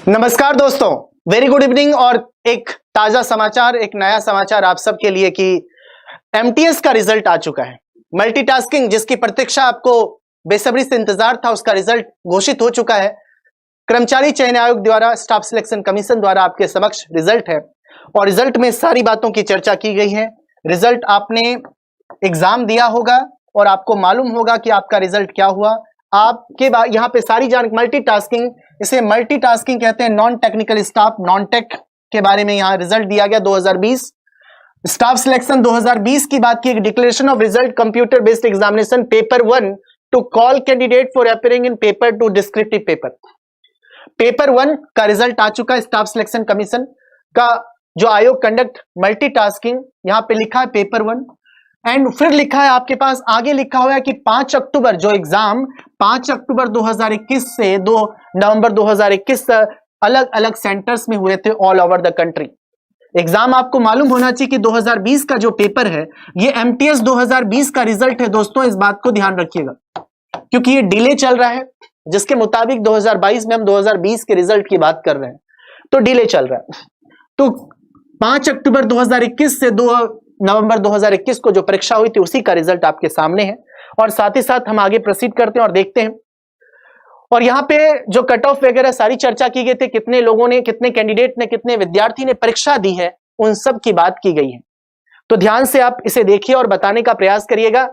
नमस्कार दोस्तों, very good evening. और एक ताजा समाचार, एक नया समाचार आप सबके लिए कि एमटीएस का रिजल्ट आ चुका है। मल्टीटास्किंग जिसकी प्रतीक्षा आपको बेसब्री से इंतजार था, उसका रिजल्ट घोषित हो चुका है। कर्मचारी चयन आयोग द्वारा, स्टाफ सिलेक्शन कमीशन द्वारा आपके समक्ष रिजल्ट है और रिजल्ट में सारी बातों की चर्चा की गई है। रिजल्ट आपने एग्जाम दिया होगा और आपको मालूम होगा कि आपका रिजल्ट क्या हुआ। आपके बाद यहाँ पे सारी मल्टीटास्किंग, इसे मल्टीटास्किंग कहते हैं। Non technical staff, non tech के बारे में यहाँ रिजल्ट दिया गया 2020। स्टाफ सिलेक्शन 2020 की बात की, declaration of result computer based examination paper 1 to call candidate for appearing in paper 2 descriptive paper. Paper 1 का रिजल्ट आ चुका है। स्टाफ सिलेक्शन कमीशन का जो आयोग कंडक्ट मल्टीटास्किंग, यहाँ पे लिखा है पेपर 1 एंड फिर लिखा है आपके पास, आगे लिखा हुआ है कि 5 अक्टूबर जो एग्जाम 5 अक्टूबर 2021 से 2 नवंबर 2021 अलग अलग सेंटर्स में हुए थे all over the country. Exam आपको मालूम होना चाहिए कि 2020 का जो पेपर है ये एमटीएस 2020 का रिजल्ट है। दोस्तों इस बात को ध्यान रखिएगा क्योंकि ये डिले चल रहा है, जिसके मुताबिक 2022 में हम 2020 के रिजल्ट की बात कर रहे हैं, तो डिले चल रहा है। तो 5 अक्टूबर 2021 से 2 नवंबर 2021 को जो परीक्षा हुई थी उसी का रिजल्ट आपके सामने है। और साथ ही साथ हम आगे प्रोसीड करते हैं और देखते हैं। और यहाँ पे जो कट ऑफ वगैरह सारी चर्चा की गई थी, कितने लोगों ने, कितने कैंडिडेट ने, कितने विद्यार्थी ने परीक्षा दी है, उन सब की बात की गई है। तो ध्यान से आप इसे देखिए और बताने का प्रयास करिएगा।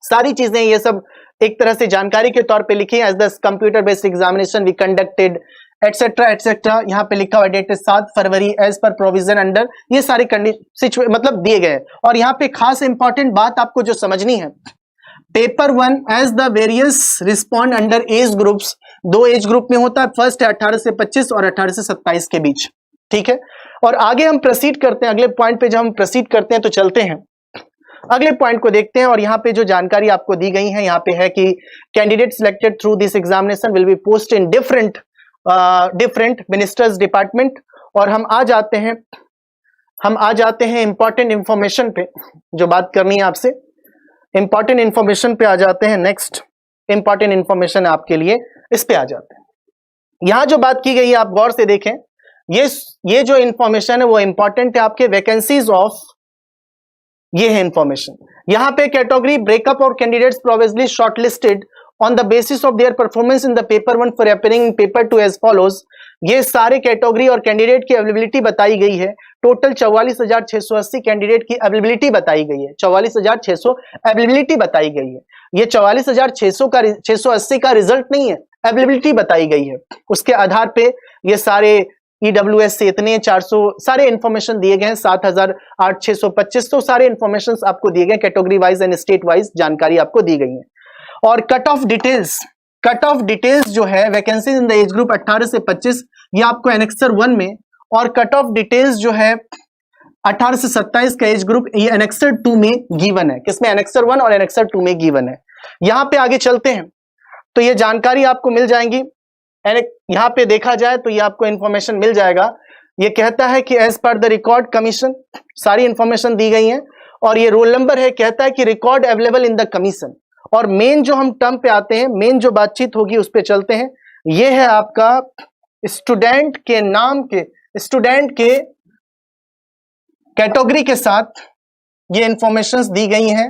सारी चीजें ये सब एक तरह से जानकारी के तौर पे लिखी है। As the computer based examination we conducted etcetera etcetera, यहाँ पे लिखा हुआ डेट 7 फरवरी एज पर प्रोविजन अंडर, ये सारी कंडीशन मतलब दिए गए। और यहाँ पे खास इंपॉर्टेंट बात आपको जो समझनी है, paper 1 as the various respond under age groups, 2 age group में होता है। फर्स्ट है 18 से 25 और 18 से 27 के बीच, ठीक है। और आगे हम प्रोसीड करते हैं, अगले पॉइंट पे जब हम प्रोसीड करते हैं तो चलते हैं अगले पॉइंट को देखते हैं। और यहाँ पे जो जानकारी आपको दी गई है, यहाँ पे है कि candidate selected through this examination will be post in different ministers department. और हम आ जाते हैं इंपॉर्टेंट इंफॉर्मेशन पे, जो बात करनी है आपसे इंपॉर्टेंट इंफॉर्मेशन पे आ जाते हैं। नेक्स्ट इंपॉर्टेंट इंफॉर्मेशन आपके लिए, इस पे आ जाते हैं। यहां जो बात की गई है आप गौर से देखें, ये जो इंफॉर्मेशन है वो इंपॉर्टेंट है आपके वैकेंसीज ऑफ, ये है इंफॉर्मेशन। यहां पे कैटेगरी ब्रेकअप और candidates provisionally shortlisted on the basis of their performance in the paper 1 for appearing in paper 2 as follows। ये सारे कैटेगरी और कैंडिडेट की अवेलेबिलिटी बताई गई है। टोटल 44,680 कैंडिडेट की अवेलेबिलिटी बताई गई है। 44,600 अवेलेबिलिटी बताई गई है। ये 44,680 का रिजल्ट नहीं है, अवेलेबिलिटी बताई गई है। उसके आधार पे ये सारे ईडब्ल्यूएस से इतने 400 सारे इंफॉर्मेशन दिए गए हैं। 7,625 तो सारे इंफॉर्मेशन आपको दिए गए, category wise and state wise जानकारी आपको दी गई है। और कट ऑफ डिटेल्स जो है vacancies in the age group 18 से 25, ये आपको एनेक्सर 1 में, और कट ऑफ डिटेल्स जो है 18 से 27 का एज ग्रुप, ये एनेक्सर 2 में गिवन है। किसमें? एनेक्सर 1 और एनेक्सर 2 में गिवन है। यहां पे आगे चलते हैं तो ये जानकारी आपको मिल जाएंगी। यहां पे देखा जाए तो ये आपको इंफॉर्मेशन मिल जाएगा। ये कहता है कि as per the record commission, सारी इंफॉर्मेशन दी गई है। और ये रोल नंबर है, कहता है कि record available in the commission. और मेन जो हम टर्म पे आते हैं, मेन जो बातचीत होगी उस पे चलते हैं। ये है आपका स्टूडेंट के नाम के, स्टूडेंट के कैटेगरी के साथ ये इंफॉर्मेशंस दी गई हैं।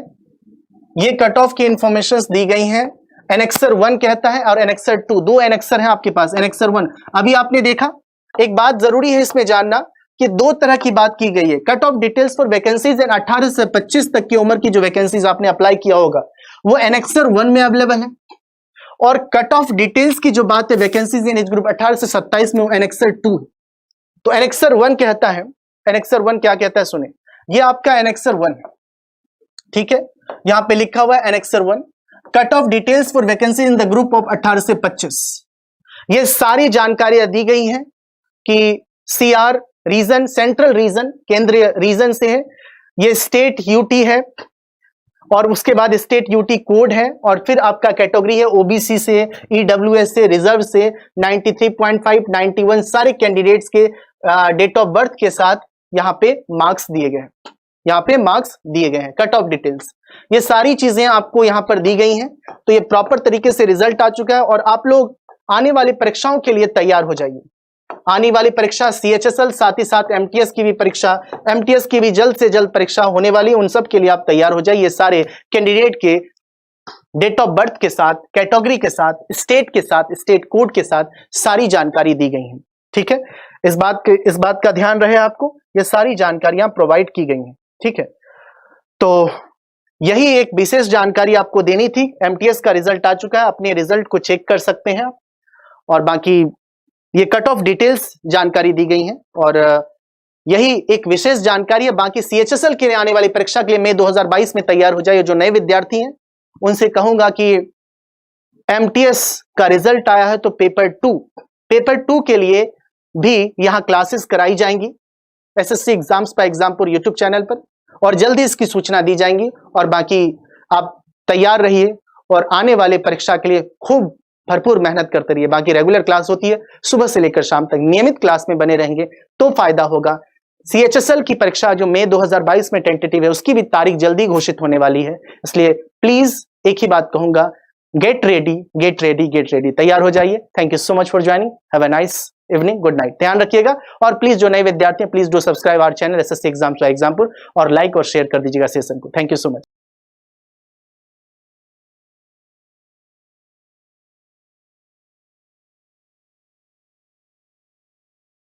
ये कट ऑफ की इंफॉर्मेशंस दी गई हैं। एनेक्सर 1 कहता है और एनेक्सर 2, 2 एनेक्सर है आपके पास। एनेक्सर 1 अभी आपने देखा, एक बात जरूरी है इसमें जानना कि 2 तरह की बात की गई है। Cut off details for vacancies and 18 से 25 तक की उम्र की जो वैकेंसीज आपने अप्लाई किया होगा वो एनेक्सर 1 में अवेलेबल है। और कट ऑफ डिटेल्स की जो बात है वैकेंसीज इन एज ग्रुप 18 से 27 में, वो एनेक्सर 2 है। तो एनेक्सर 1 कहता है, एनेक्सर 1 क्या कहता है सुने, ये आपका एनेक्सर 1 है, ठीक है। यहां पे लिखा हुआ है annexure 1, cut off details for vacancies in the group of 18 से 25। ये सारी जानकारियां दी गई हैं कि सीआर रीजन, सेंट्रल रीजन, केंद्रीय रीजन से है। ये स्टेट यूटी है और उसके बाद स्टेट यूटी कोड है। और फिर आपका कैटेगरी है ओबीसी से, ईडब्ल्यूएस से, रिजर्व से, 93.5, 91 सारे कैंडिडेट्स के डेट ऑफ बर्थ के साथ यहाँ पे मार्क्स दिए गए हैं। यहाँ पे मार्क्स दिए गए हैं, कट ऑफ डिटेल्स, ये सारी चीजें आपको यहाँ पर दी गई हैं। तो ये प्रॉपर तरीके से रिजल्ट आ चुका है। और आप लोग आने वाली परीक्षाओं के लिए तैयार हो जाइए। आने वाली परीक्षा CHSL, साथ ही साथ MTS की भी परीक्षा, MTS की भी जल्द से जल्द परीक्षा होने वाली, उन सब के लिए आप तैयार हो जाइए। सारे कैंडिडेट के डेट ऑफ बर्थ के साथ, कैटेगरी के साथ, स्टेट के साथ, स्टेट कोड के साथ सारी जानकारी दी गई है। ठीक है, इस बात का ध्यान रहे आपको, ये सारी जानकारियां प्रोवाइड की गई हैं। ठीक है, तो यही एक विशेष जानकारी आपको देनी थी। MTS का रिजल्ट आ चुका है, अपने रिजल्ट को चेक कर सकते हैं आप, और बाकी ये कट ऑफ डिटेल्स जानकारी दी गई है, और यही एक विशेष जानकारी है। बाकी CHSL के लिए आने वाली परीक्षा के लिए मई 2022 में तैयार हो जाइए। जो नए विद्यार्थी हैं उनसे कहूंगा कि MTS का रिजल्ट आया है तो पेपर 2 के लिए भी यहां क्लासेस कराई जाएंगी SSC एग्जाम्स पर एग्जामपुर यूट्यूब चैनल पर, और जल्दी इसकी सूचना दी जाएंगी। और बाकी आप तैयार रहिए और आने वाले परीक्षा के लिए खूब भरपूर मेहनत करते रहिए। बाकी रेगुलर क्लास होती है सुबह से लेकर शाम तक, नियमित क्लास में बने रहेंगे तो फायदा होगा। CHSL की परीक्षा जो मई 2022 में टेंटेटिव है, उसकी भी तारीख जल्दी घोषित होने वाली है। इसलिए प्लीज एक ही बात कहूंगा, get ready, get ready, get ready, तैयार हो जाइए। Thank you so much for joining, have a nice evening, good night, ध्यान रखिएगा। और प्लीज जो नए विद्यार्थी हैं, please do subscribe our channel SSC exams by Exampur, और लाइक और शेयर कर दीजिएगा सेशन को। Thank you so much.